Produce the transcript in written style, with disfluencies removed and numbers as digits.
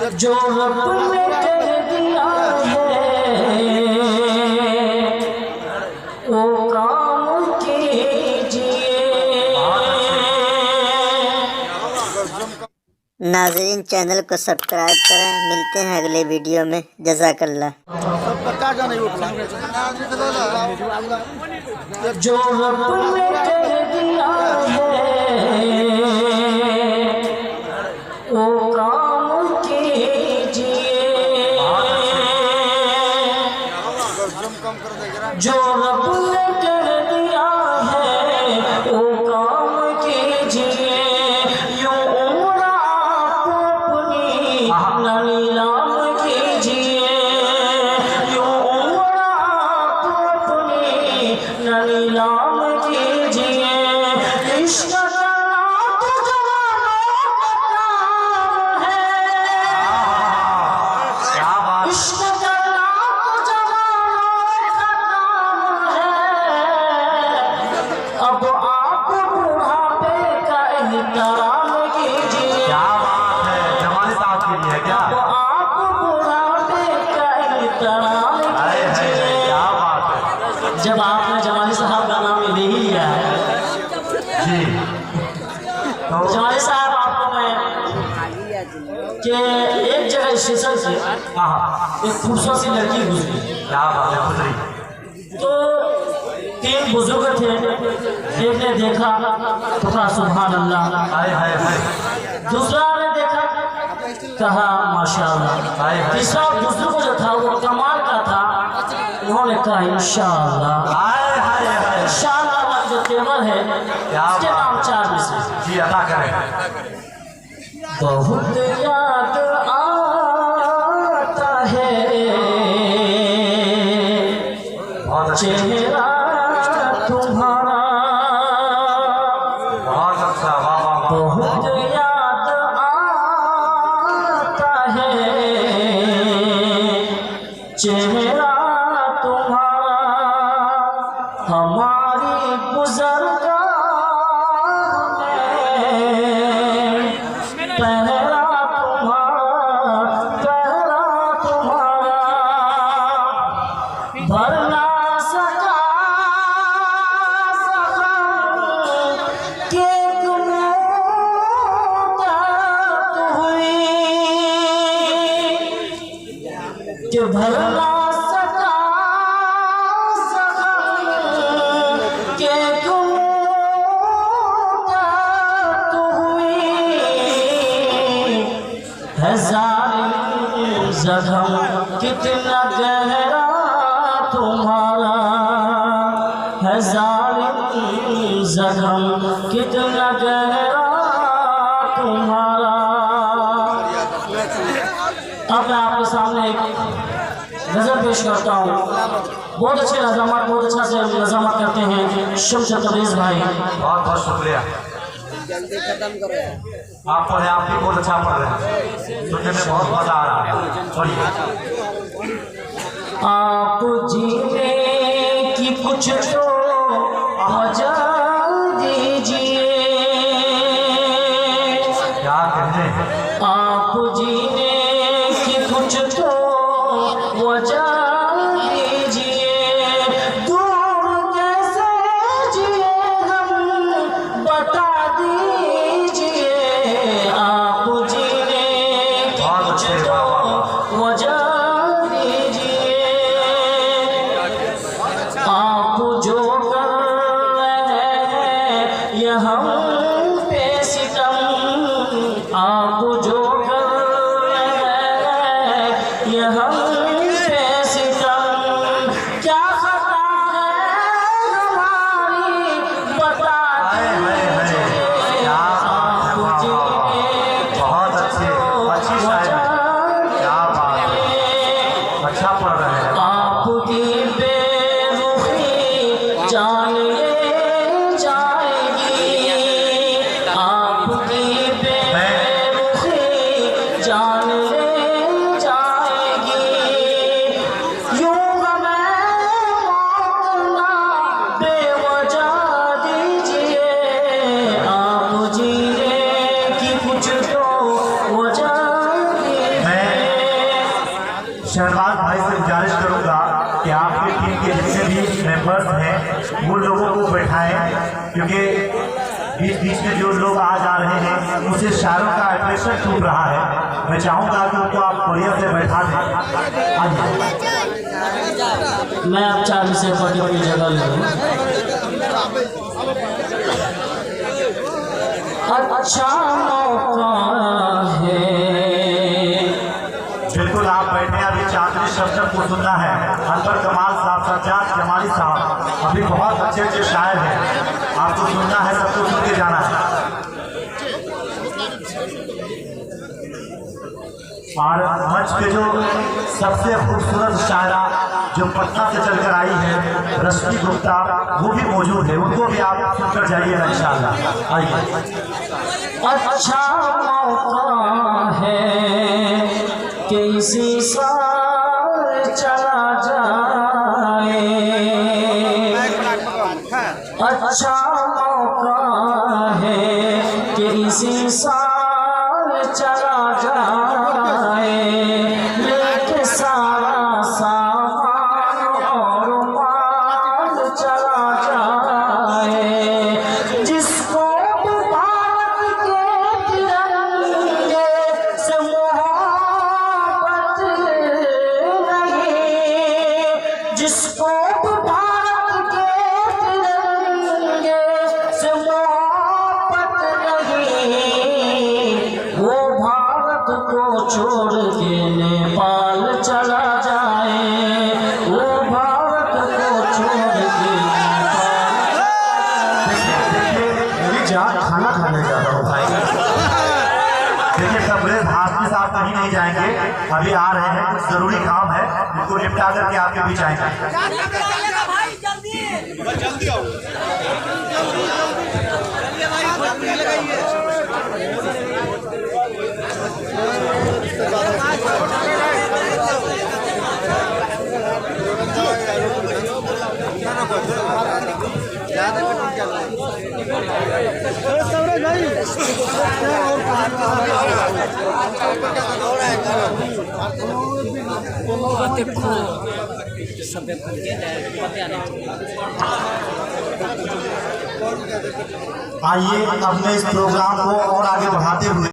जो रब ने कर दिया है वो काम कीजिए। नाज़रीन, चैनल को सब्सक्राइब करें। मिलते हैं अगले वीडियो में। जज़ाकल्लाह। जो रब ने कर दिया है वो काम कीजिए। जो रब ने कर दिया है वो काम कीजिए। यूं उम्र आप अपनी न नीलाम कीजिए। यूं उम्र आप अपनी न नीलाम कीजिए। इश्क करना तो जवानों का काम है। इश्क करना तो जवानों का काम है। अब आप बुढ़ापे का एहतराम कीजिए। क्या बात है, जमाने साहब के लिए क्या? अब आप बुढ़ापे का एहतराम कीजिए। क्या बात है जब आपने जमाली साहब का नाम ले ही लिया है जी। तो जमाली साहब, आपको मैं कि एक जगह स्टेशन से एक खूबसूरत सी लड़की गुजरी। क्या बात है, गुजरी। तो तीन बुजुर्ग थे, एक ने देखा तो कहा सुभान अल्लाह। हाय हाय हाय दूसरा ने देखा, कहा माशाअल्लाह। तीसरा बुजुर्ग जो था वो कमाल का था, उन्होंने कहा इंशाअल्लाह। हाय हाय हाय। इंशाअल्लाह वाला जो तेवर है उसके नाम चार में से जी अदा करें। बहुत याद आता है बहुत अच्छे, चेहरा तुम्हारा। बहुत अच्छा, वाह वाह वाह। बहुत याद आता है चेहरा तुम्हारा। हमारी गुज़रगाह में पहरा तुम्हारा भर ना सका के हुई कि भर ना सका के हुई हजार जख्म कितना गहरा तुम्हारा। हजार जख्म कितना गहरा तुम्हारा। अब मैं आपके सामने एक नजर पेश करता हूँ। बहुत अच्छे नज़ामत, बहुत अच्छा से नज़ामत करते हैं शम्स तबरेज़ भाई। बहुत बहुत शुक्रिया। आप पढ़े, आप भी बहुत अच्छा पढ़ रहे हैं, सुनने में बहुत मजा आ रहा है। छोड़िए। आप जीने की कुछ तो वजह दीजिए। क्या कहने, आप जीने की कुछ तो वजह दीजिए। दूर कैसे जिए हम बता दीजिए। आप जीने की कुछ तो वजह दीजिए। आप जो कर रहे हैं ये हम पे सितम। आप जो कर रहे हैं ये हम पे सितम। क्या खता है हमारी बता दीजिए। आप जीने की बहुत अच्छी अच्छी शायरी। क्या बात है, अच्छा पढ़ रहे हैं। आपकी बेरुखी जान ले जाएगी। आपकी बेरुखी जान ले जाएगी। यूं हमें मौत ना बेवजह दीजिए। आप जीने की कुछ तो वजह दीजिए। शहबाज भाई से गुजारिश करूंगा कि आपकी टीम के जितने भी मेंबर्स हैं वो लोगों को बैठाएं, क्योंकि बीच बीच में जो लोग आ जा रहे हैं उनसे शायरों का अट्रैक्शन छूट रहा है। मैं चाहूंगा कि उनको आप बढ़िया से बैठा दें। आइए, मैं अब 40 से अपनी जगह ले लूँ। अच्छा मौका है। बिल्कुल आप बैठे। अभी चांदनी शब्द को सुनना है। अनवर कमाल साहब, सज्जाद जमाली साहब अभी बहुत अच्छे अच्छे शायर हैं, आपको सुनना है, सबको सुन के जाना है। और मंच पे जो सबसे खूबसूरत शायरा जो पटना से चलकर आई है रश्मि गुप्ता, वो भी मौजूद है, उनको भी आप सुनकर जाइएगा इंशाअल्लाह। आइए। अच्छा मौका है कि इसी साल चला जाए। अच्छा मौका है कि इसी साल चला जाए, लेके सारा सामान और माल चला जाए। जिसको भारत के तिरंगे से मोहब्बत नहीं, जिसको भारत के तिरंगे से मोहब्बत नहीं, वो भारत को छोड़ के नेपाल चला जाए। वो भारत को छोड़ के मेरी जान खाना खाने जा रहा हूँ भाई। देखिए तबरेज हाशमी साहब कहीं नहीं जाएंगे, अभी आ रहे हैं, कुछ जरूरी काम है, इनको निपटा करके आपके बीच आएंगे। आइए अपने इस प्रोग्राम को और आगे बढ़ाते हुए